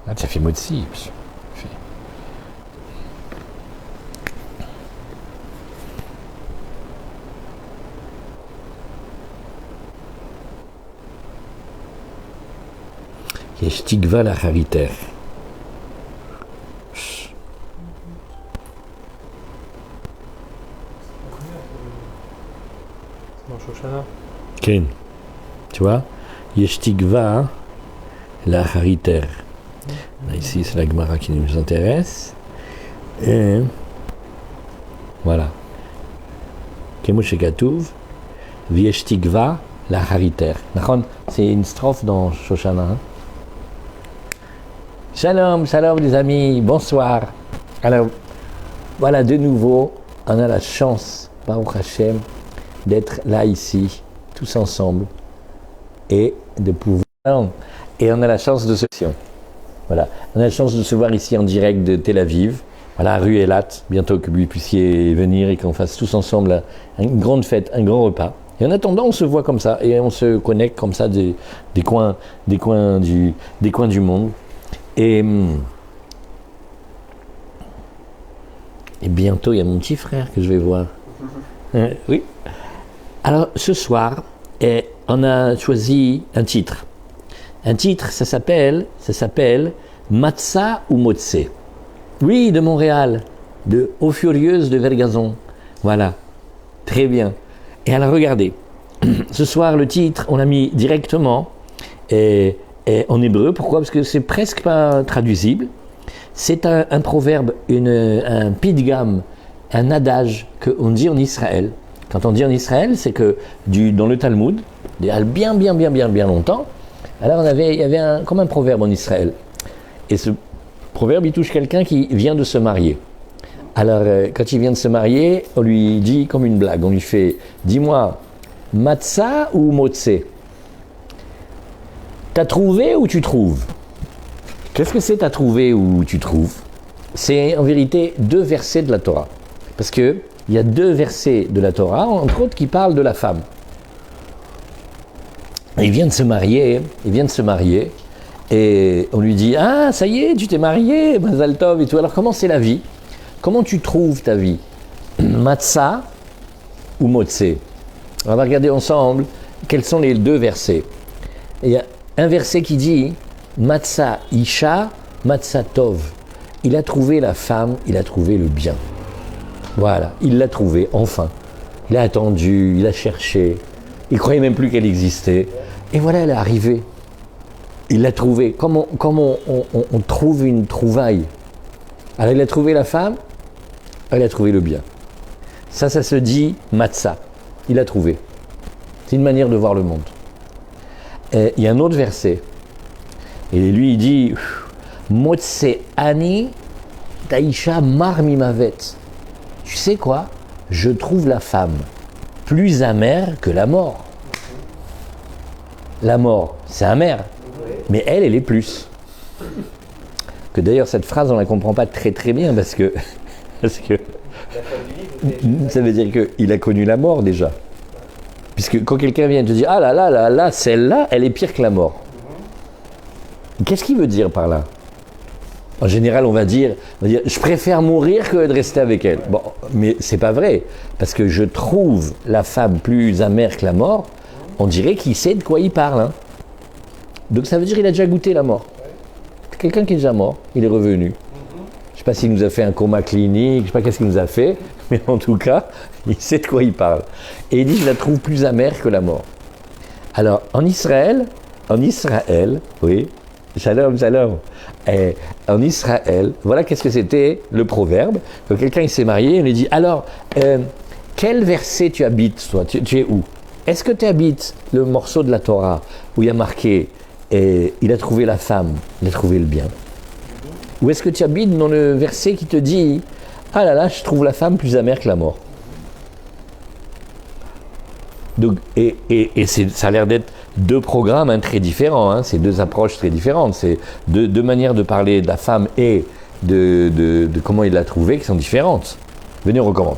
Ah, ça fait motzi. יש תקווה לאחריתך. כן. Tu vois, יש תקווה לאחריתך. Ici, c'est la Gemara qui nous intéresse. Et voilà. כמו שכתוב, ויש תקווה לאחריתך. נכון? C'est une strophe dans Shoshana. Shalom, shalom les amis, bonsoir. Alors, voilà, de nouveau, on a la chance, Baruch Hashem, d'être là ici, tous ensemble, et de pouvoir... Et on a la chance de se... Voilà, on a la chance de se voir ici en direct de Tel Aviv, voilà, rue Elat, bientôt que vous puissiez venir et qu'on fasse tous ensemble une grande fête, un grand repas. Et en attendant, on se voit comme ça, et on se connecte comme ça des coins du monde. Et bientôt, il y a mon petit frère que je vais voir. Oui. Alors, ce soir, on a choisi un titre. Un titre, ça s'appelle Matzah ou Motse. Oui, de Montréal, de Eaux Furieuses de Vergazon. Voilà, très bien. Et alors, regardez, ce soir, le titre, on l'a mis directement et en hébreu. Pourquoi? Parce que c'est presque pas traduisible. C'est un proverbe, un pidgam, un adage qu'on dit en Israël. Quand on dit en Israël, c'est que dans le Talmud, il y a bien longtemps, alors il y avait comme un proverbe en Israël. Et ce proverbe, il touche quelqu'un qui vient de se marier. Alors, quand il vient de se marier, on lui dit comme une blague, on lui fait « Dis-moi, matzah ou motse ?» T'as trouvé ou tu trouves? Qu'est-ce que c'est t'as trouvé ou tu trouves? C'est en vérité 2 versets de la Torah. Parce qu'il y a 2 versets de la Torah, entre autres, qui parlent de la femme. Il vient de se marier, et on lui dit « Ah, ça y est, tu t'es marié, Mazal Tov et tout. » Alors comment c'est la vie? Comment tu trouves ta vie? Matzah ou motse? On va regarder ensemble quels sont les 2 versets. Il y a un verset qui dit Matzah Isha, Matzah Tov. Il a trouvé la femme, il a trouvé le bien. Voilà, il l'a trouvé, enfin. Il a attendu, il a cherché. Il ne croyait même plus qu'elle existait. Et voilà, elle est arrivée. Il l'a trouvée. Comment on trouve une trouvaille? Alors, il a trouvé la femme, elle a trouvé le bien. Ça se dit Matzah. Il a trouvé. C'est une manière de voir le monde. Et il y a un autre verset. Et lui, il dit Motse ani taisha mar mimavet. Tu sais quoi? Je trouve la femme plus amère que la mort. La mort, c'est amer. Mais elle est plus. Que d'ailleurs, cette phrase, on ne la comprend pas très bien parce que ça veut dire qu'il a connu la mort déjà. Puisque quand quelqu'un vient te dire « Ah là, celle-là, elle est pire que la mort. » Qu'est-ce qu'il veut dire par là? En général, on va dire « Je préfère mourir que de rester avec elle. » Bon, mais c'est pas vrai. Parce que je trouve la femme plus amère que la mort, on dirait qu'il sait de quoi il parle. Hein. Donc ça veut dire qu'il a déjà goûté la mort. Quelqu'un qui est déjà mort, il est revenu. Je ne sais pas s'il nous a fait un coma clinique, je ne sais pas qu'est-ce qu'il nous a fait, mais en tout cas, il sait de quoi il parle. Et il dit, je la trouve plus amère que la mort. Alors, en Israël, oui, shalom, et en Israël, voilà qu'est-ce que c'était le proverbe. Quand quelqu'un il s'est marié, on lui dit, alors, quel verset tu habites, toi? Tu es où? Est-ce que tu habites le morceau de la Torah où il y a marqué, et il a trouvé la femme, il a trouvé le bien? Ou est-ce que tu habites dans le verset qui te dit, ah là là, je trouve la femme plus amère que la mort? Donc, ça a l'air d'être 2 programmes très différents, hein, c'est 2 approches très différentes, c'est 2 manières de parler de la femme et de comment il l'a trouvée qui sont différentes. Venez, on recommence.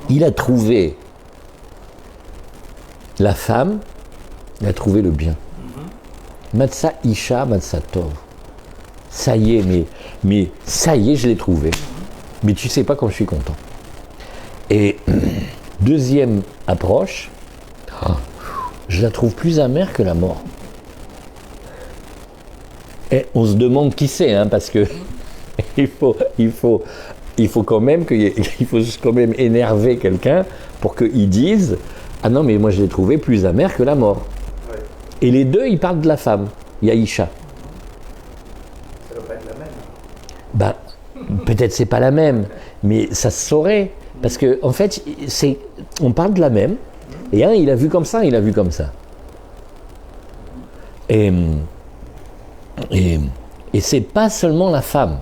Il a trouvé la femme, il a trouvé le bien. Matsa Isha, Matsa Tov. Ça y est, mais ça y est, je l'ai trouvé. Mais tu sais pas comme je suis content. Et deuxième approche, je la trouve plus amère que la mort. Et on se demande qui c'est, hein, parce que il faut quand même énerver quelqu'un pour qu'il dise ah non mais moi je l'ai trouvé plus amer que la mort. Ouais. Et les deux ils parlent de la femme, Yaïcha. Ça doit pas être la même. Ben peut-être c'est pas la même, mais ça se saurait parce que en fait on parle de la même et un il a vu comme ça, il a vu comme ça. Et c'est pas seulement la femme,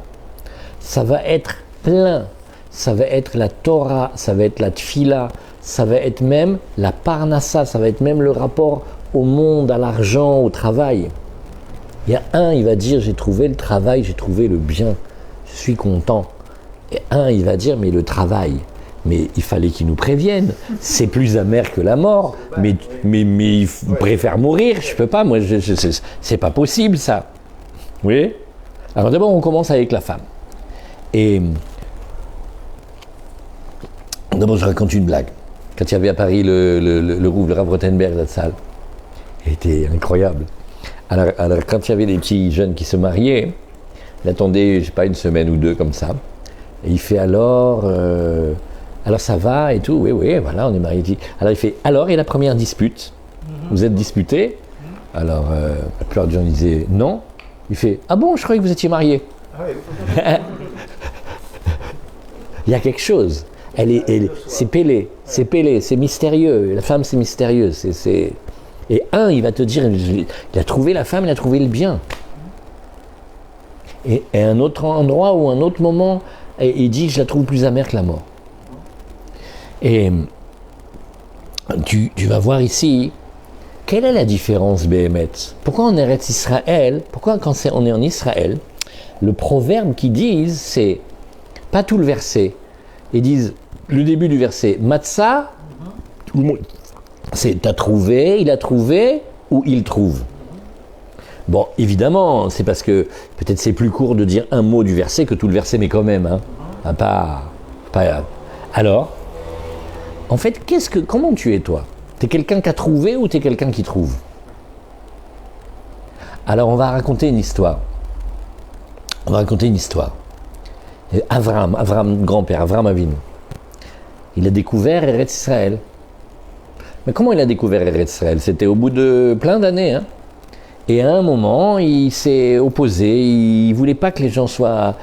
ça va être plein, ça va être la Torah, ça va être la Tfila, ça va être même la Parnassa, ça va être même le rapport au monde, à l'argent, au travail. Il y a un, il va dire j'ai trouvé le travail, j'ai trouvé le bien, je suis content. Et un, il va dire mais le travail, mais il fallait qu'il nous prévienne, c'est plus amer que la mort, mais il préfère mourir, je peux pas, moi c'est pas possible ça. Oui. Alors d'abord on commence avec la femme. Et d'abord je raconte une blague. Quand il y avait à Paris le Rav Rothenberg, la salle, il était incroyable. Alors quand il y avait des petits jeunes qui se mariaient, il attendait, je sais pas, une semaine ou deux comme ça. Et il fait alors ça va et tout, oui, voilà, on est mariés. Alors il fait, alors, et la première dispute, vous êtes disputés? Alors la plupart des gens disaient non. Il fait, ah bon, je croyais que vous étiez mariés. Il y a quelque chose. C'est pélé, c'est mystérieux. La femme, c'est mystérieux. Et un, il va te dire, il a trouvé la femme, il a trouvé le bien. Et à un autre endroit ou un autre moment, il dit, je la trouve plus amère que la mort. Et tu vas voir ici, quelle est la différence, Béhémet? Pourquoi en Eretz Israël, pourquoi quand on est en Israël, le proverbe qu'ils disent, c'est pas tout le verset. Ils disent le début du verset, Matzah, c'est t'as trouvé, il a trouvé, ou il trouve. Bon, évidemment, c'est parce que peut-être c'est plus court de dire un mot du verset que tout le verset, mais quand même, hein. Pas. Alors, en fait, comment tu es toi? T'es quelqu'un qui a trouvé ou t'es quelqu'un qui trouve? Alors on va raconter une histoire. Avraham, grand-père, Avraham Avinu. Il a découvert Eretz Israël. Mais comment il a découvert Eretz Israël? C'était au bout de plein d'années. Hein. Et à un moment, il s'est opposé. Il voulait pas que les gens soient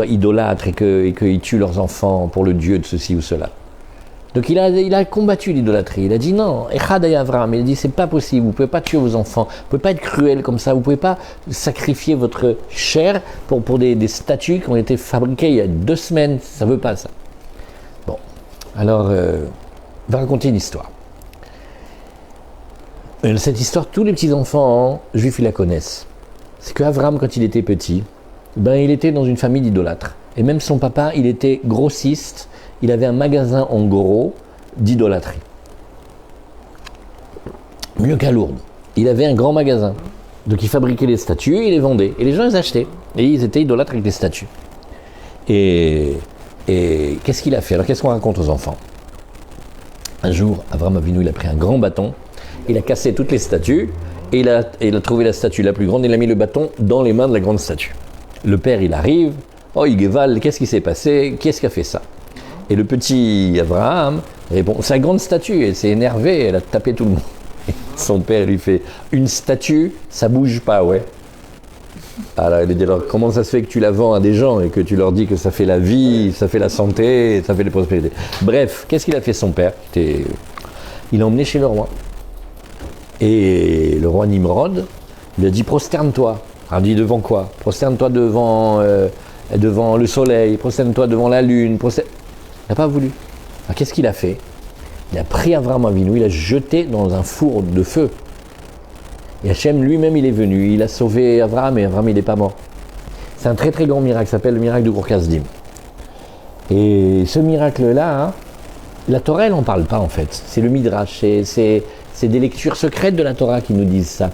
idolâtres et qu'ils tuent leurs enfants pour le Dieu de ceci ou cela. Donc il a combattu l'idolâtrie, il a dit non, Echad Avraham, il a dit c'est pas possible, vous pouvez pas tuer vos enfants, vous pouvez pas être cruel comme ça, vous pouvez pas sacrifier votre chair pour des statues qui ont été fabriquées il y a 2 semaines, ça veut pas ça. Bon, alors, on va raconter une histoire. Cette histoire, tous les petits enfants juifs ils la connaissent. C'est que Avraham, quand il était petit, il était dans une famille d'idolâtres. Et même son papa, il était grossiste. Il avait un magasin en gros d'idolâtrie. Mieux qu'à Lourdes. Il avait un grand magasin. Donc il fabriquait les statues et il les vendait. Et les gens les achetaient. Et ils étaient idolâtres avec les statues. Et qu'est-ce qu'il a fait? Alors qu'est-ce qu'on raconte aux enfants? Un jour, Avraham Avinu, il a pris un grand bâton. Il a cassé toutes les statues. Et il a trouvé la statue la plus grande. Il a mis le bâton dans les mains de la grande statue. Le père, il arrive. Oh, Igéval, qu'est-ce qui s'est passé? Qui est-ce qui a fait ça? Et le petit Avraham répond, c'est la grande statue, elle s'est énervée, elle a tapé tout le monde. Et son père lui fait, une statue, ça bouge pas, ouais. Alors il dit, alors comment ça se fait que tu la vends à des gens et que tu leur dis que ça fait la vie, ça fait la santé, ça fait la prospérité? Bref, qu'est-ce qu'il a fait son père? Il l'a emmené chez le roi. Et le roi Nimrod lui a dit, prosterne-toi. Alors il dit, devant quoi? Prosterne-toi devant le soleil, prosterne-toi devant la lune, il n'a pas voulu. Alors qu'est-ce qu'il a fait? Il a pris Avraham Avinu, il l'a jeté dans un four de feu. Et Hachem lui-même il est venu, il a sauvé Avraham et Avraham il n'est pas mort. C'est un très très grand miracle, ça s'appelle le miracle de Gur Kasdim. Et ce miracle-là, la Torah elle n'en parle pas en fait. C'est le Midrash, c'est des lectures secrètes de la Torah qui nous disent ça.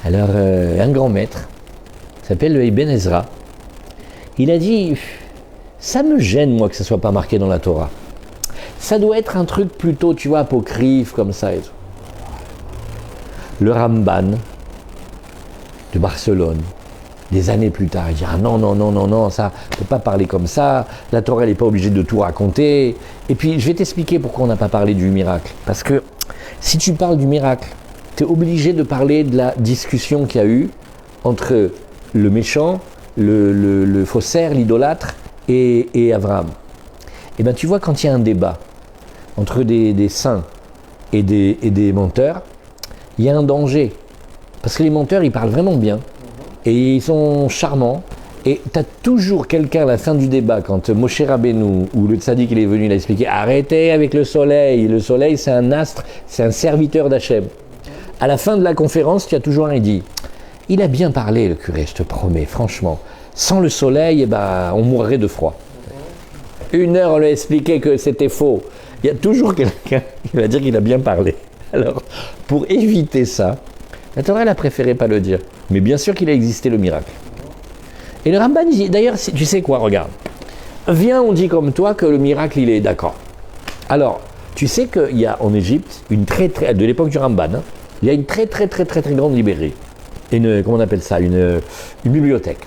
Alors, un grand maître, s'appelle le Ibn Ezra, il a dit, ça me gêne moi que ça ne soit pas marqué dans la Torah. Ça doit être un truc plutôt, tu vois, apocryphe comme ça et tout. Le Ramban de Barcelone, des années plus tard, il dit ah non, non, non, non, non, ça, on ne peut pas parler comme ça, la Torah elle n'est pas obligée de tout raconter. Et puis je vais t'expliquer pourquoi on n'a pas parlé du miracle. Parce que si tu parles du miracle, tu es obligé de parler de la discussion qu'il y a eu entre le méchant, le faussaire, l'idolâtre et Abraham. Et bien tu vois, quand il y a un débat entre des saints et des menteurs, il y a un danger. Parce que les menteurs, ils parlent vraiment bien. Et ils sont charmants. Et tu as toujours quelqu'un à la fin du débat, quand Moshe Rabbeinu ou le tzaddik il est venu, il a expliqué arrêtez avec le soleil c'est un astre, c'est un serviteur d'Hachem. À la fin de la conférence, tu as toujours un qui dit il a bien parlé le curé, je te promets, franchement. Sans le soleil, eh ben, on mourrait de froid. 1 heure, on lui a expliqué que c'était faux. Il y a toujours quelqu'un qui va dire qu'il a bien parlé. Alors, pour éviter ça, la Torah, elle a préféré pas le dire. Mais bien sûr qu'il a existé le miracle. Et le Ramban, il dit, d'ailleurs, tu sais quoi, regarde. Viens, on dit comme toi que le miracle, il est d'accord. Alors, tu sais qu'il y a en Égypte, de l'époque du Ramban, hein, il y a une très grande librairie. Comment on appelle ça, une bibliothèque.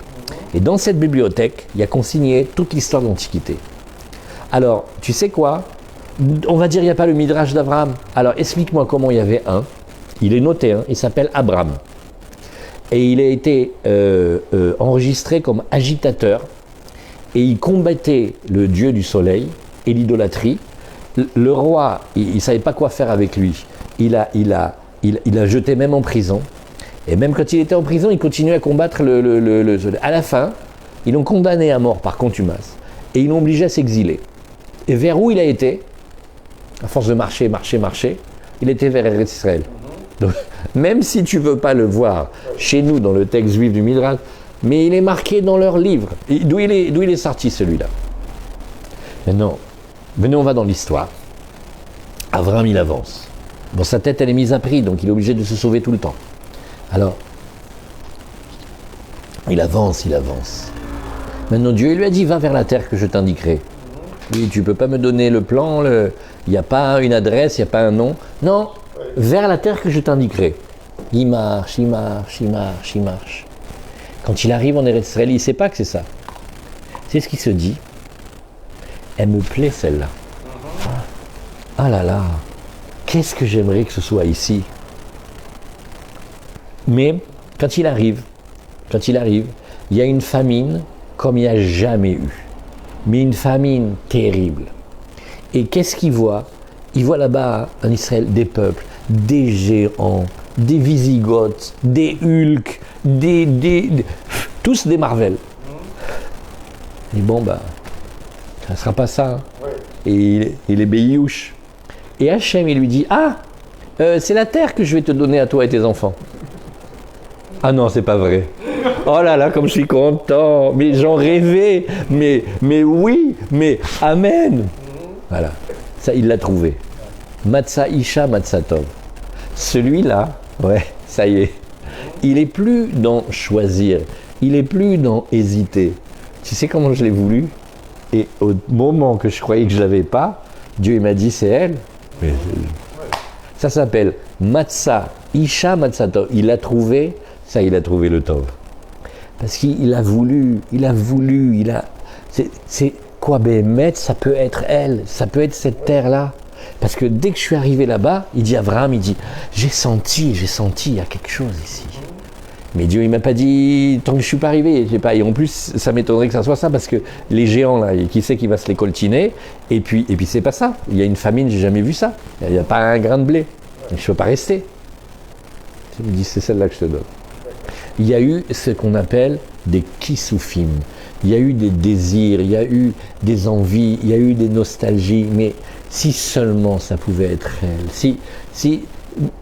Et dans cette bibliothèque, il y a consigné toute l'histoire de l'Antiquité. Alors, tu sais quoi? On va dire il n'y a pas le Midrash d'Abraham. Alors, explique-moi comment il y avait un. Il est noté, hein, il s'appelle Abraham. Et il a été enregistré comme agitateur. Et il combattait le dieu du soleil et l'idolâtrie. Le roi, il ne savait pas quoi faire avec lui. Il a jeté même en prison. Et même quand il était en prison, il continuait à combattre le soleil. À la fin, ils l'ont condamné à mort par contumace. Et ils l'ont obligé à s'exiler. Et vers où il a été? À force de marcher, il était vers Eretz Israël. Donc, même si tu ne veux pas le voir chez nous dans le texte juif du Midrash, mais il est marqué dans leur livre. D'où il est sorti celui-là? Maintenant, venez, on va dans l'histoire. Abraham, il avance. Bon, sa tête, elle est mise à prix, donc il est obligé de se sauver tout le temps. Alors, il avance. Maintenant, Dieu lui a dit, va vers la terre que je t'indiquerai. Oui, tu ne peux pas me donner le plan, il n'y a pas une adresse, il n'y a pas un nom. Non, vers la terre que je t'indiquerai. Il marche. Quand il arrive en Eretz Israël, il ne sait pas que c'est ça. C'est ce qu'il se dit. Elle me plaît celle-là. Ah là là, qu'est-ce que j'aimerais que ce soit ici. Mais quand il arrive, il y a une famine comme il n'y a jamais eu. Mais une famine terrible. Et qu'est-ce qu'il voit? Il voit là-bas en Israël des peuples, des géants, des Visigoths, des Hulk, tous des Marvel. Et bon, ça ne sera pas ça. Hein. Ouais. Et il est béiouche. Et Hachem, il lui dit, c'est la terre que je vais te donner à toi et tes enfants. Ah non, c'est pas vrai. Oh là là, comme je suis content. Mais j'en rêvais. Mais oui, mais Amen. Voilà. Ça, il l'a trouvé. Matzah Isha Matzah Tov. Celui-là, ouais, ça y est. Il n'est plus dans choisir. Il n'est plus dans hésiter. Tu sais comment je l'ai voulu? Et au moment que je croyais que je ne l'avais pas, Dieu il m'a dit c'est elle. Mais, ça s'appelle Matzah Isha Matzah Tov. Il a trouvé, ça il a trouvé le Tov. Parce qu'il a voulu, c'est quoi Béhémet, ça peut être elle, ça peut être cette terre-là. Parce que dès que je suis arrivé là-bas, il dit Abraham, il dit, j'ai senti, il y a quelque chose ici. Mais Dieu, il m'a pas dit, tant que je suis pas arrivé, je sais pas. Et en plus, ça m'étonnerait que ça soit ça, parce que les géants, là, qui sait qui va se les coltiner, et puis c'est pas ça. Il y a une famine, j'ai jamais vu ça. Il n'y a pas un grain de blé. Je ne peux pas rester. Il me dit, c'est celle-là que je te donne. Il y a eu ce qu'on appelle des kissoufim. Il y a eu des désirs, il y a eu des envies, il y a eu des nostalgies, mais si seulement ça pouvait être elle,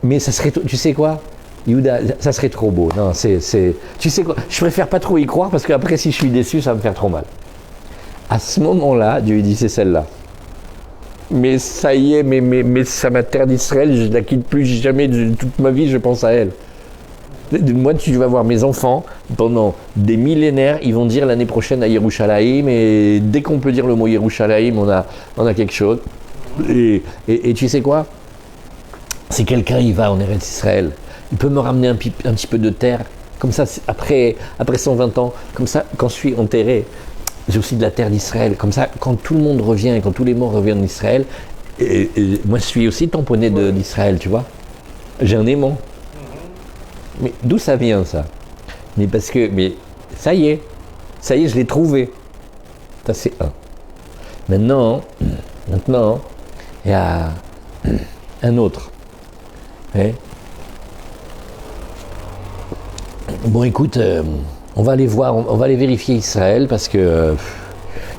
mais ça serait, tu sais quoi, Yehuda, ça serait trop beau. Non, tu sais quoi, je préfère pas trop y croire parce qu'après si je suis déçu, ça va me faire trop mal. À ce moment-là, Dieu dit c'est celle-là. Mais ça y est, mais ça m'a terre d'Israël, je la quitte plus jamais de toute ma vie, je pense à elle. Moi, tu vas voir mes enfants, pendant des millénaires, ils vont dire l'année prochaine à Yerushalayim, et dès qu'on peut dire le mot Yerushalayim, on a quelque chose. Et tu sais quoi? Si quelqu'un y va en Eretz Israël, il peut me ramener un petit peu de terre, comme ça, après 120 ans, comme ça, quand je suis enterré, j'ai aussi de la terre d'Israël. Comme ça, quand tout le monde revient, quand tous les morts reviennent d'Israël, et moi je suis aussi tamponné d'Israël, tu vois. J'ai un aimant. Mais d'où ça vient ça? Mais parce que, ça y est, je l'ai trouvé. Ça c'est un. Maintenant, il y a un autre. Ouais. Bon, écoute, on va aller voir, on va aller vérifier Israël parce que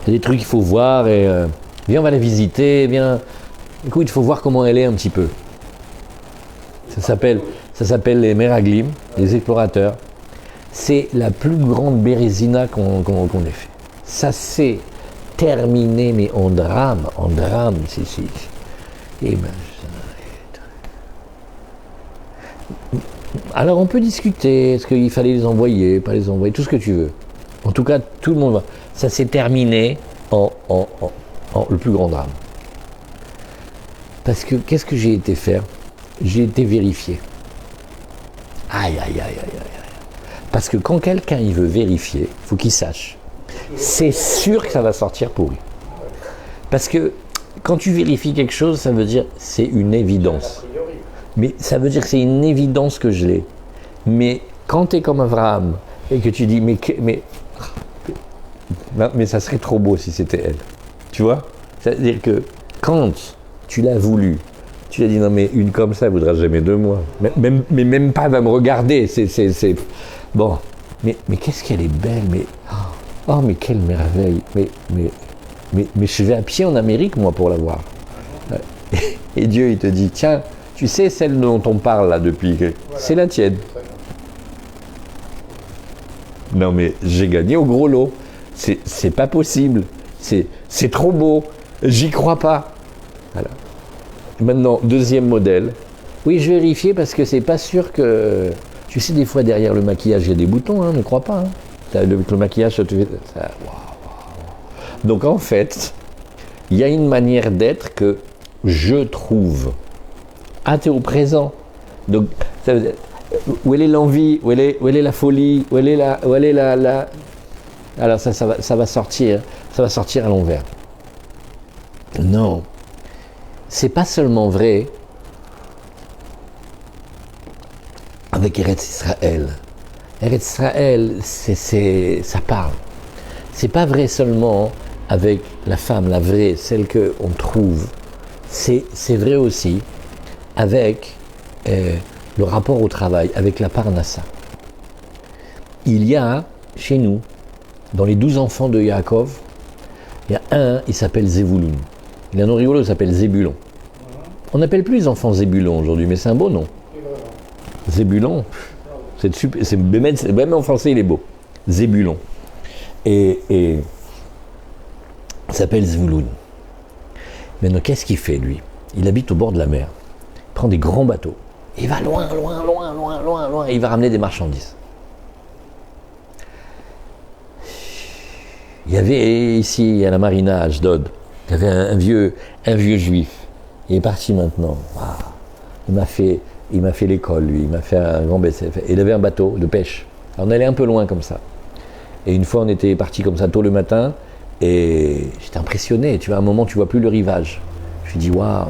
il y a des trucs qu'il faut voir et viens, on va la visiter, viens. Écoute, il faut voir comment elle est un petit peu. Ça s'appelle les Meraglim, les explorateurs. C'est la plus grande bérésina qu'on ait fait. Ça s'est terminé, mais en drame, si. Et ben, alors on peut discuter, est-ce qu'il fallait les envoyer, pas les envoyer, tout ce que tu veux. En tout cas, tout le monde va. Ça s'est terminé en le plus grand drame. Parce que, qu'est-ce que j'ai été faire? J'ai été vérifier. Aïe. Parce que quand quelqu'un il veut vérifier, il faut qu'il sache. C'est sûr que ça va sortir pourri. Parce que quand tu vérifies quelque chose, ça veut dire c'est une évidence. Mais ça veut dire que c'est une évidence que je l'ai. Mais quand tu es comme Abraham et que tu dis mais ça serait trop beau si c'était elle. Tu vois? C'est-à-dire que quand tu l'as voulu, tu l'as dit non mais une comme ça, elle ne voudra jamais de moi. Mais même pas, elle va me regarder. C'est... Bon, mais qu'est-ce qu'elle est belle, oh mais quelle merveille. Mais je vais à pied en Amérique moi pour la voir. Et Dieu il te dit tiens, tu sais celle dont on parle là depuis, c'est la tienne. Non mais j'ai gagné au gros lot. C'est pas possible. C'est trop beau. J'y crois pas. Voilà. Maintenant, deuxième modèle. Oui, je vérifiais parce que c'est pas sûr que... Tu sais, des fois, derrière le maquillage, il y a des boutons, hein, ne crois pas. Hein. Le maquillage, ça te fait... Donc, en fait, il y a une manière d'être que je trouve. Ah, t'es au présent. Donc, ça veut dire, où elle est l'envie, où elle est la folie, où elle est la... Alors, ça va sortir à l'envers. Non. C'est pas seulement vrai avec Eretz Israël. Eretz Israël, ça parle. C'est pas vrai seulement avec la femme, la vraie, celle qu'on trouve. C'est vrai aussi avec le rapport au travail, avec la parnassa. Il y a, chez nous, dans les 12 enfants de Yaakov, il y a un, il s'appelle Zevulun. Il a un nom rigolo, il s'appelle Zébulon. On n'appelle plus les enfants Zébulon aujourd'hui, mais c'est un beau nom. Zébulon, c'est super, même en français il est beau. Zébulon. Et il s'appelle Zvouloun. Maintenant, qu'est-ce qu'il fait lui? Il habite au bord de la mer. Il prend des grands bateaux. Il va loin, et il va ramener des marchandises. Il y avait ici, à la marina, à Ashdod, il y avait un vieux juif. Il est parti maintenant. Wow. Il m'a fait l'école, lui. Il m'a fait un grand BCF. Il avait un bateau de pêche. Alors on allait un peu loin comme ça. Et une fois, on était parti comme ça tôt le matin. Et j'étais impressionné. Tu vois, à un moment, tu vois plus le rivage. Je me dis, waouh,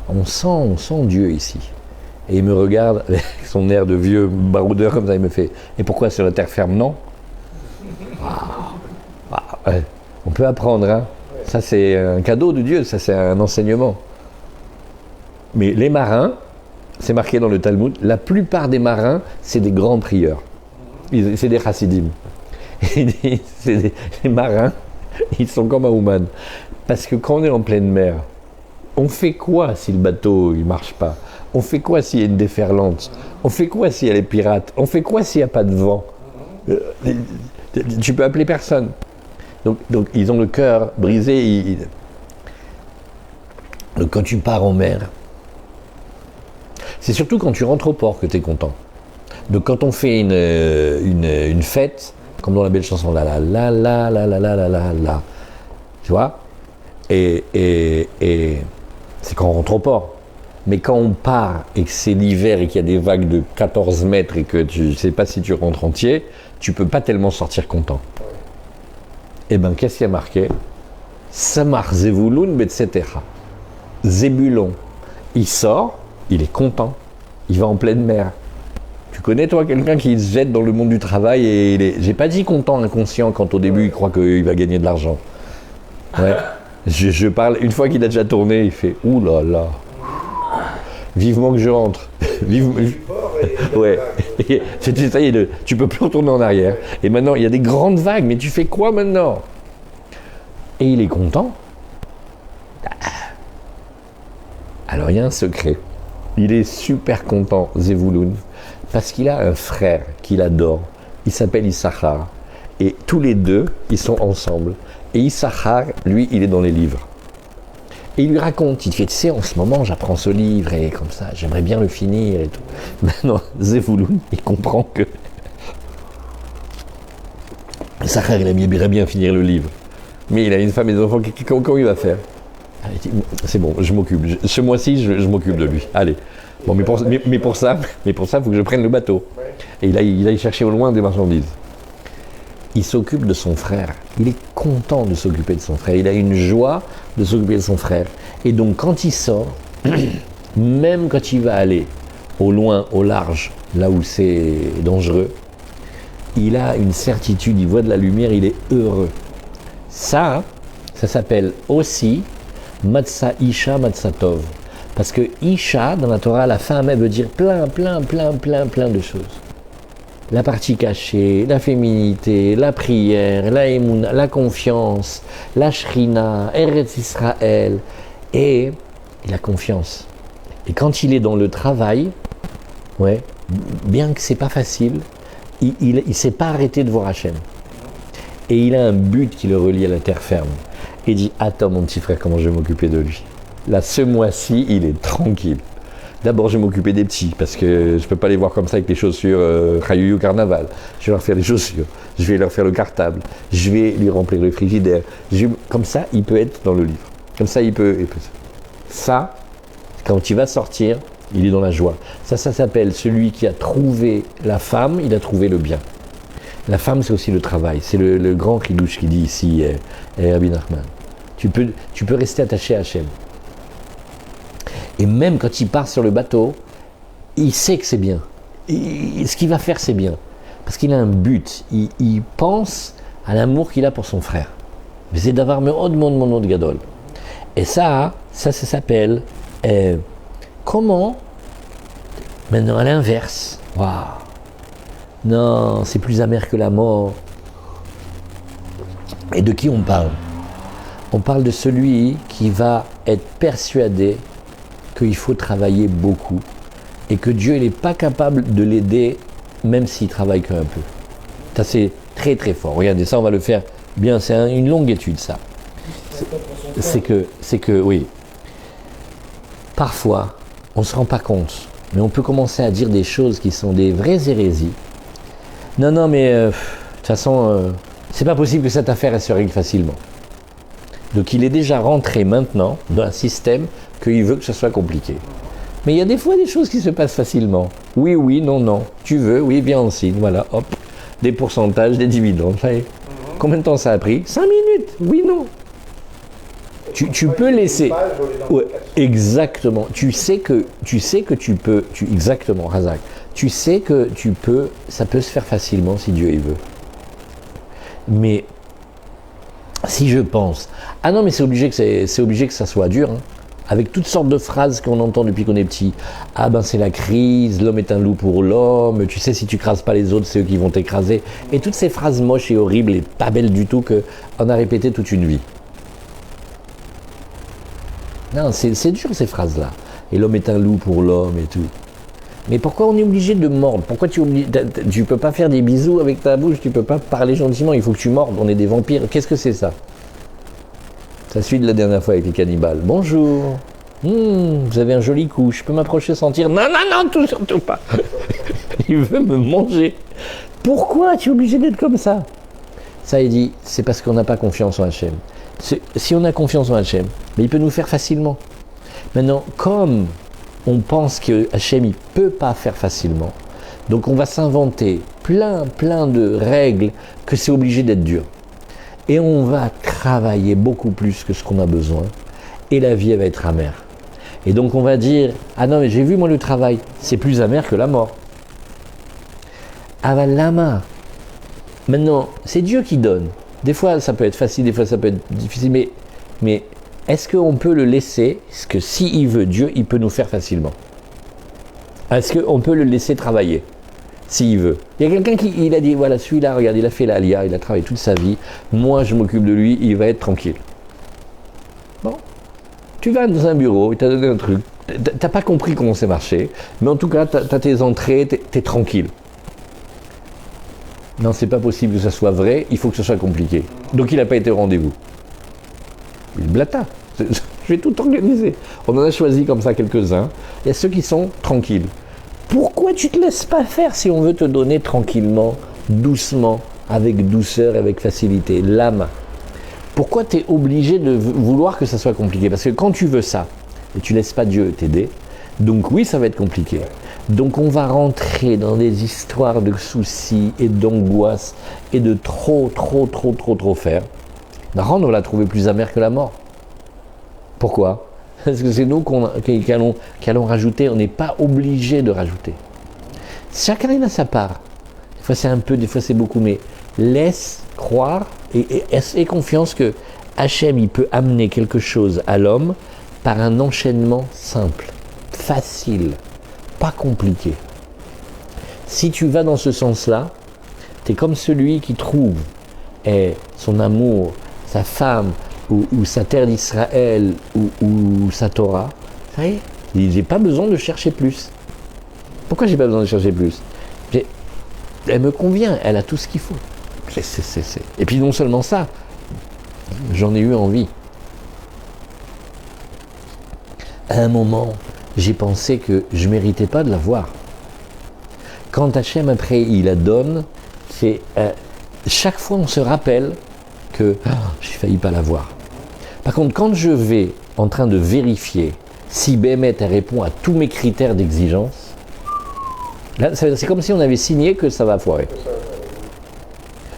on sent Dieu ici. Et il me regarde avec son air de vieux baroudeur comme ça. Il me fait, et pourquoi sur la terre ferme? Non. Ouais. On peut apprendre, hein. Ça c'est un cadeau de Dieu, ça c'est un enseignement. Mais les marins, c'est marqué dans le Talmud, la plupart des marins, c'est des grands prieurs. C'est des chassidim. Les marins, ils sont comme Aouman. Parce que quand on est en pleine mer, on fait quoi si le bateau il marche pas? On fait quoi s'il y a une déferlante? On fait quoi s'il y a les pirates? On fait quoi s'il n'y a pas de vent? Tu peux appeler personne. Donc ils ont le cœur brisé. Donc quand tu pars en mer, c'est surtout quand tu rentres au port que tu es content. Donc quand on fait une fête, comme dans la belle chanson, la la la la la la la la la la, tu vois, et c'est quand on rentre au port. Mais quand on part et que c'est l'hiver et qu'il y a des vagues de 14 mètres et que tu ne sais pas si tu rentres entier, tu ne peux pas tellement sortir content. Eh bien, qu'est-ce qu'il y a marqué? Samar Zevulun Betsetera. Zébulon, il sort, il est content, il va en pleine mer. Tu connais, toi, quelqu'un qui se jette dans le monde du travail et il est... J'ai pas dit content, inconscient, quand au début il croit qu'il va gagner de l'argent. Ouais. Je parle, une fois qu'il a déjà tourné, il fait « Ouh là là !» Vivement que je rentre. Ouais. Ça y est, tu peux plus retourner en arrière. Et maintenant, il y a des grandes vagues, mais tu fais quoi maintenant? Et il est content. Alors, il y a un secret. Il est super content, Zevulun, parce qu'il a un frère qu'il adore. Il s'appelle Issachar. Et tous les deux, ils sont ensemble. Et Issachar, lui, il est dans les livres. Et il lui raconte, il fait, tu sais, en ce moment, j'apprends ce livre, et comme ça, j'aimerais bien le finir, et tout. Maintenant, Zevulun, il comprend que Issachar, il aimerait bien finir le livre. Mais il a une femme et des enfants, comment il va faire? C'est bon, je m'occupe. Ce mois-ci, je m'occupe de lui. Allez. Bon, mais pour ça, il faut que je prenne le bateau. Et il aille chercher au loin des marchandises. Il s'occupe de son frère. Il est content de s'occuper de son frère. Il a une joie de s'occuper de son frère. Et donc, quand il sort, même quand il va aller au loin, au large, là où c'est dangereux, il a une certitude, il voit de la lumière, il est heureux. Ça s'appelle aussi Matzah Isha Matzah Tov. Parce que Isha, dans la Torah, la femme, elle veut dire plein de choses. La partie cachée, la féminité, la prière, la émouna, la confiance, la shrina, Eretz Israël, et la confiance. Et quand il est dans le travail, ouais, bien que c'est pas facile, il s'est pas arrêté de voir Hachem. Et il a un but qui le relie à la terre ferme. Et il dit, attends mon petit frère, comment je vais m'occuper de lui? Là, ce mois-ci, il est tranquille. D'abord, je vais m'occuper des petits, parce que je ne peux pas les voir comme ça avec les chaussures Rayuyu Carnaval. Je vais leur faire les chaussures, je vais leur faire le cartable, je vais lui remplir le frigidaire. Comme ça, il peut être dans le livre. Comme ça, il peut. Ça, quand il va sortir, il est dans la joie. Ça s'appelle celui qui a trouvé la femme, il a trouvé le bien. La femme, c'est aussi le travail. C'est le grand Khidouche qui dit ici, Rabbi Nachman. Tu peux rester attaché à Hachem. Et même quand il part sur le bateau, il sait que c'est bien. Ce qu'il va faire, c'est bien. Parce qu'il a un but. Il pense à l'amour qu'il a pour son frère. Mais c'est d'avoir mon de gadol. Et ça s'appelle comment? Maintenant, à l'inverse. Waouh! Non, c'est plus amer que la mort. Et de qui on parle? On parle de celui qui va être persuadé qu'il faut travailler beaucoup et que Dieu n'est pas capable de l'aider même s'il travaille qu'un peu. Ça, c'est très très fort. Regardez, ça, on va le faire bien. C'est une longue étude, ça. C'est que, oui, parfois, on ne se rend pas compte, mais on peut commencer à dire des choses qui sont des vraies hérésies. Non, mais de toute façon, c'est pas possible que cette affaire elle se règle facilement. Donc il est déjà rentré maintenant dans un système qu'il veut que ce soit compliqué. Mais il y a des fois des choses qui se passent facilement. Oui, non. Tu veux, oui, viens en signe, voilà, hop. Des pourcentages, des dividendes, ça y est. Combien de temps ça a pris? 5 minutes, oui, non. Tu peux laisser... Ouais, exactement. Tu sais que tu peux... Exactement, Razak. Tu sais que ça peut se faire facilement si Dieu y veut. Mais si je pense, ah non mais c'est obligé que ça soit dur, hein, avec toutes sortes de phrases qu'on entend depuis qu'on est petit. Ah ben c'est la crise, l'homme est un loup pour l'homme, tu sais si tu écrases pas les autres, c'est eux qui vont t'écraser. Et toutes ces phrases moches et horribles et pas belles du tout qu'on a répétées toute une vie. Non, c'est dur ces phrases-là. Et l'homme est un loup pour l'homme et tout. Mais pourquoi on est obligé de mordre? Pourquoi tu peux pas faire des bisous avec ta bouche? Tu peux pas parler gentiment? Il faut que tu mordes. On est des vampires. Qu'est-ce que c'est ça? Ça suit de la dernière fois avec les cannibales. Bonjour. Vous avez un joli cou, je peux m'approcher, sentir. Non, non, non, tout surtout pas. Il veut me manger. Pourquoi tu es obligé d'être comme ça? Ça, il dit, c'est parce qu'on n'a pas confiance en Hachem. Si on a confiance en Hachem, mais il peut nous faire facilement. Maintenant, comme on pense que Hachem, il ne peut pas faire facilement, donc on va s'inventer plein de règles que c'est obligé d'être dur. Et on va travailler beaucoup plus que ce qu'on a besoin. Et la vie, elle va être amère. Et donc on va dire, ah non mais j'ai vu moi le travail, c'est plus amer que la mort. Ah bah lama. Maintenant, c'est Dieu qui donne. Des fois ça peut être facile, des fois ça peut être difficile, mais est-ce qu'on peut le laisser? Est-ce que s'il veut Dieu, il peut nous faire facilement? Est-ce qu'on peut le laisser travailler? S'il veut. Il y a quelqu'un qui il a dit, voilà, celui-là, regarde, il a fait l'Alia, il a travaillé toute sa vie, moi je m'occupe de lui, il va être tranquille. Bon. Tu vas dans un bureau, il t'a donné un truc, t'as pas compris comment c'est marché, mais en tout cas, t'as tes entrées, t'es tranquille. Non, c'est pas possible que ça soit vrai, il faut que ce soit compliqué. Donc il n'a pas été au rendez-vous. Il blata. Je vais tout organiser. On en a choisi comme ça quelques-uns. Il y a ceux qui sont tranquilles. Pourquoi tu te laisses pas faire si on veut te donner tranquillement, doucement, avec douceur et avec facilité, l'âme? Pourquoi tu es obligé de vouloir que ça soit compliqué? Parce que quand tu veux ça, et tu laisses pas Dieu t'aider, donc oui, ça va être compliqué. Donc on va rentrer dans des histoires de soucis et d'angoisse et de trop faire. Rendre la trouver plus amère que la mort. Pourquoi? Parce que c'est nous qui allons rajouter, on n'est pas obligé de rajouter. Chacun il a sa part. Des fois c'est un peu, des fois c'est beaucoup, mais laisse croire et aie confiance que Hachem il peut amener quelque chose à l'homme par un enchaînement simple, facile, pas compliqué. Si tu vas dans ce sens-là, tu es comme celui qui trouve son amour, sa femme, ou sa terre d'Israël, ou sa Torah. Ça y est, j'ai pas besoin de chercher plus. Pourquoi j'ai pas besoin de chercher plus? Elle me convient, elle a tout ce qu'il faut. Et puis non seulement ça, j'en ai eu envie. À un moment, j'ai pensé que je méritais pas de la voir. Quand Hachem après il la donne, c'est chaque fois on se rappelle que j'ai failli pas la voir. Par contre, quand je vais en train de vérifier si Bémet répond à tous mes critères d'exigence, là c'est comme si on avait signé que ça va foirer.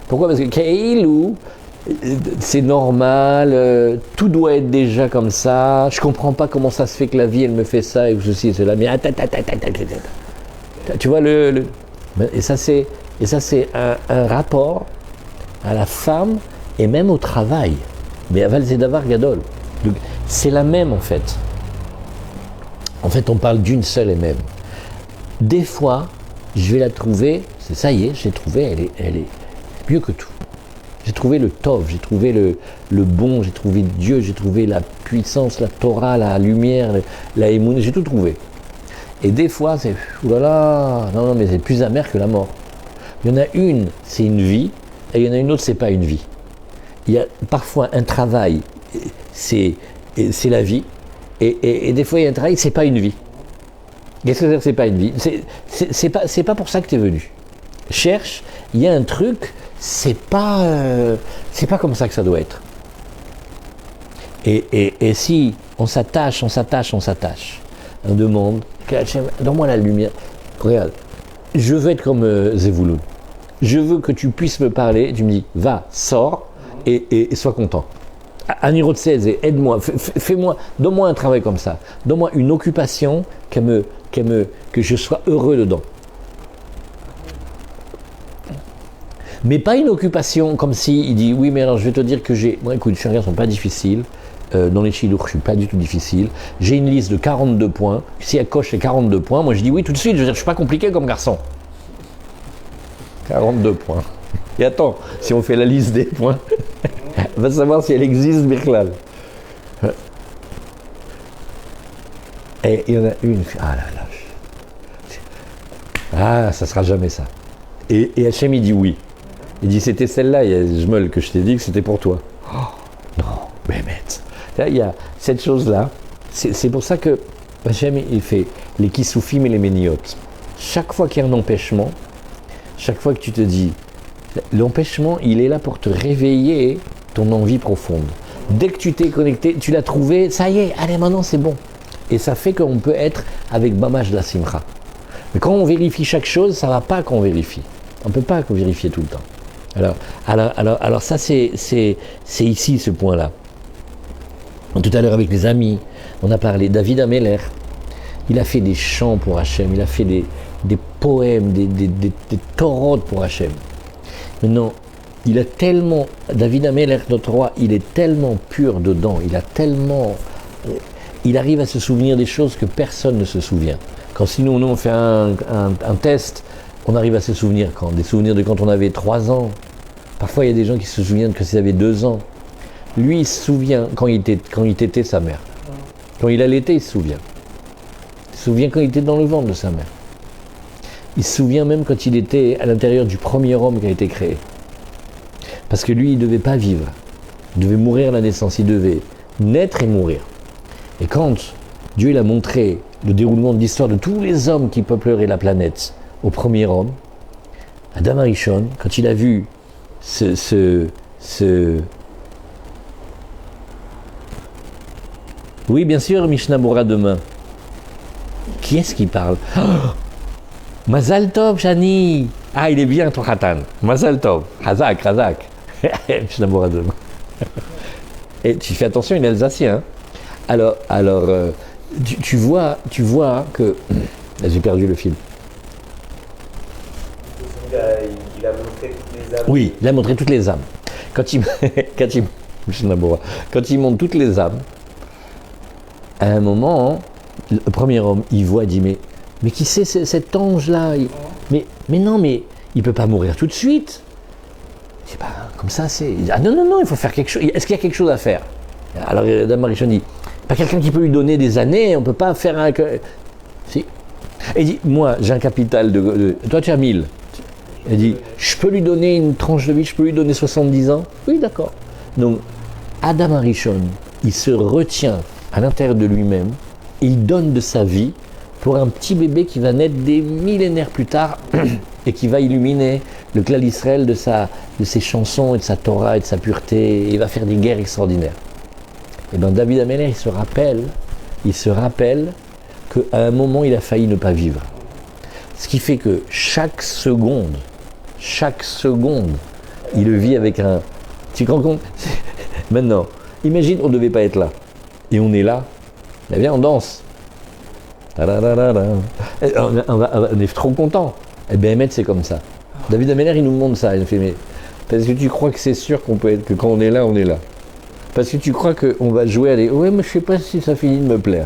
Pourquoi? Parce que Kailou, c'est normal, tout doit être déjà comme ça, je comprends pas comment ça se fait que la vie elle me fait ça et que ceci et cela, mais tu vois et ça c'est un rapport à la femme et même au travail, mais Aval Zedavar Gadol. C'est la même en fait. En fait on parle d'une seule et même. Des fois, je vais la trouver, ça y est, j'ai trouvé, elle est mieux que tout. J'ai trouvé le Tov, j'ai trouvé le bon, j'ai trouvé Dieu, j'ai trouvé la puissance, la Torah, la lumière, la Emoun, j'ai tout trouvé. Et des fois, c'est, oulala, non, mais c'est plus amer que la mort. Il y en a une, c'est une vie, et il y en a une autre, c'est pas une vie. Il y a parfois un travail, c'est la vie, et des fois, il y a un travail, c'est pas une vie. Qu'est-ce que c'est que c'est pas une vie? C'est pas pour ça que tu es venu. Cherche, il y a un truc, c'est pas comme ça que ça doit être. Et si on s'attache, on demande, donne-moi la lumière. Regarde, je veux être comme Zevouloun. Je veux que tu puisses me parler, tu me dis, va, sors, et sois content. Anirotsez, aide-moi, fais-moi, donne-moi un travail comme ça. Donne-moi une occupation que je sois heureux dedans. Mais pas une occupation comme si il dit oui mais alors je vais te dire que j'ai... Moi écoute, je suis un garçon pas difficile, dans les chilours je suis pas du tout difficile, j'ai une liste de 42 points, si elle coche les 42 points, moi je dis oui tout de suite, je veux dire je suis pas compliqué comme garçon. 42 points. Et attends, si on fait la liste des points, on va savoir si elle existe Birklal. Et il y en a une, ah là là, ah ça sera jamais ça. Et Hachem il dit oui. Il dit c'était celle-là, il y a Jmeul que je t'ai dit que c'était pour toi. Oh, non, Bémet. Il y a cette chose-là, c'est pour ça que Hachem, il fait les kissoufim et les méniotes. Chaque fois qu'il y a un empêchement, chaque fois que tu te dis, l'empêchement, il est là pour te réveiller ton envie profonde. Dès que tu t'es connecté, tu l'as trouvé, ça y est, allez, maintenant c'est bon. Et ça fait qu'on peut être avec Bamash de la Simcha. Mais quand on vérifie chaque chose, ça ne va pas qu'on vérifie. On ne peut pas vérifier tout le temps. Alors ça, c'est ici ce point-là. Tout à l'heure avec les amis, on a parlé David Ameller. Il a fait des chants pour Hachem, il a fait des poèmes, des torotes pour Hachem. Maintenant, il a tellement, David Ameller, notre roi, il est tellement pur dedans, il arrive à se souvenir des choses que personne ne se souvient. Quand sinon nous on fait un test, on arrive à se souvenir des souvenirs de quand on avait 3 ans. Parfois il y a des gens qui se souviennent que s'ils avaient 2 ans. Lui il se souvient quand il tétait sa mère. Quand il allaitait, il se souvient. Il se souvient quand il était dans le ventre de sa mère. Il se souvient même quand il était à l'intérieur du premier homme qui a été créé. Parce que lui, il ne devait pas vivre. Il devait mourir à la naissance. Il devait naître et mourir. Et quand Dieu il a montré le déroulement de l'histoire de tous les hommes qui peupleraient la planète au premier homme, Adam Arishon, quand il a vu Oui, bien sûr, Mishnah Bora demain. Qui est-ce qui parle? Oh, Mazal Tov, Shani. Ah, il est bien, ton Khatan. Mazal Tov. Hazak. Mishnah Bora demain. Et tu fais attention, il est alsacien. Alors tu vois que... J'ai perdu le fil. Il a montré toutes les âmes. Oui, il a montré toutes les âmes. Quand il montre toutes les âmes, à un moment, le premier homme, il voit, il dit, mais qui c'est cet ange-là? Mais non, mais il ne peut pas mourir tout de suite. C'est pas comme ça, c'est... Ah non, il faut faire quelque chose. Est-ce qu'il y a quelque chose à faire? Alors, Adam Arishon dit, pas quelqu'un qui peut lui donner des années, on ne peut pas faire un... Si. Et il dit, moi, j'ai un capital de... Toi, tu as 1000. Il dit, je peux lui donner une tranche de vie, je peux lui donner 70 ans? Oui, d'accord. Donc, Adam Arishon, il se retient à l'intérieur de lui-même, et il donne de sa vie pour un petit bébé qui va naître des millénaires plus tard et qui va illuminer le clan d'Israël de ses chansons et de sa Torah et de sa pureté, et il va faire des guerres extraordinaires. Et bien David Ameller, il se rappelle qu'à un moment il a failli ne pas vivre. Ce qui fait que chaque seconde, il le vit avec un... Tu te rends compte? Maintenant, imagine on ne devait pas être là. Et on est là, eh bien on danse. On est trop content. Et bien Ahmed, c'est comme ça. David Ameller, il nous montre ça. Il fait, mais parce que tu crois que c'est sûr qu'on peut être, que quand on est là, on est là. Parce que tu crois qu'on va jouer à des... Ouais, mais je ne sais pas si ça finit de me plaire.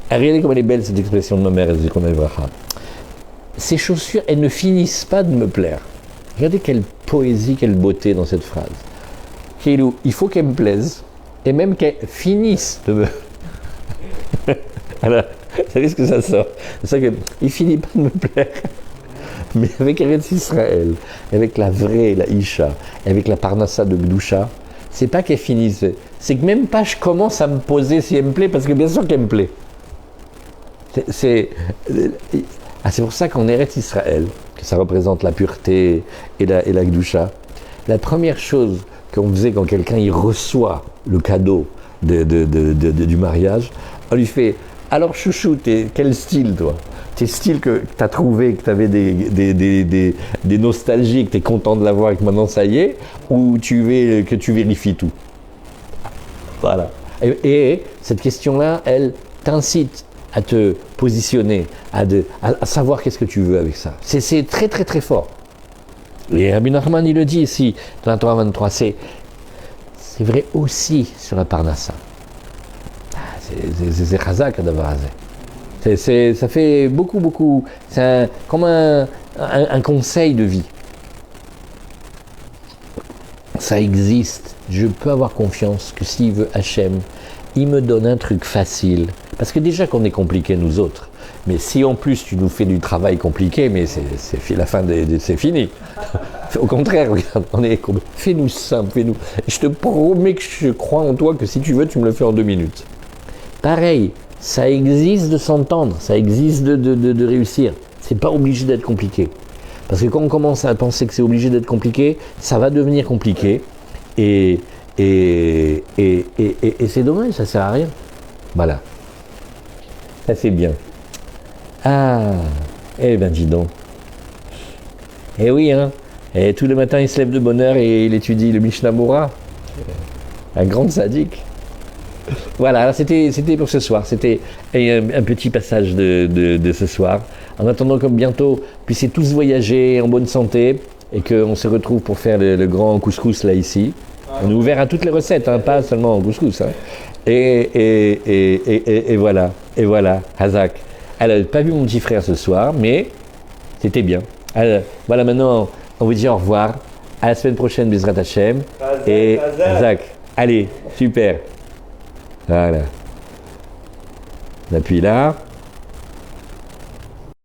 Et regardez comme elle est belle cette expression de ma mère, ces chaussures, elles ne finissent pas de me plaire. Regardez quelle poésie, quelle beauté dans cette phrase. Il faut qu'elle me plaise. Et même qu'elle finisse de me... Alors, vous savez ce que ça sort? C'est ça qu'il ne finit pas de me plaire. Mais avec Eretz Israël, avec la vraie, la Isha, avec la Parnassa de Gdusha, c'est pas qu'elle finisse. C'est que même pas je commence à me poser si elle me plaît, parce que bien sûr qu'elle me plaît. C'est pour ça qu'en Eretz Israël, que ça représente la pureté et la Gdusha, la première chose qu'on faisait quand quelqu'un il reçoit le cadeau du mariage, on lui fait « Alors chouchou, quel style toi? Tes styles que tu as trouvé, que tu avais des nostalgies, que tu es content de l'avoir et que maintenant ça y est, ou que tu vérifies tout ?» Voilà. Et cette question-là, elle t'incite à te positionner, à savoir qu'est-ce que tu veux avec ça. C'est très très très fort. Et Rabbi Nachman, il le dit ici, dans la Torah 23, c'est vrai aussi sur la Parnassa. C'est chazak, ça fait beaucoup, c'est comme un conseil de vie. Ça existe, je peux avoir confiance que s'il veut Hachem, il me donne un truc facile. Parce que déjà qu'on est compliqué nous autres, mais si en plus tu nous fais du travail compliqué, mais c'est la fin, c'est fini. Au contraire, regarde, fais-nous simple, fais-nous. Je te promets que je crois en toi que si tu veux, tu me le fais en 2 minutes. pareil, ça existe de s'entendre, ça existe de réussir. C'est pas obligé d'être compliqué. Parce que quand on commence à penser que c'est obligé d'être compliqué, ça va devenir compliqué. Et c'est dommage, ça sert à rien. Voilà. Ça c'est bien. Ah, eh ben dis donc. Eh oui, hein. Et tous les matins, il se lève de bonne heure et il étudie le Mishnah Moura. Un grand sadique. Voilà, alors c'était pour ce soir. C'était un petit passage de ce soir. En attendant que bientôt, puissiez tous voyager en bonne santé et qu'on se retrouve pour faire le grand couscous là ici. On est ouvert à toutes les recettes, hein, pas seulement en couscous. Hein. Et voilà, Hazak. Elle n'a pas vu mon petit frère ce soir, mais c'était bien. Alors, voilà, maintenant, on vous dit au revoir. À la semaine prochaine, Bezrat Hashem. Et Hazak. Allez, super. Voilà. On appuie là.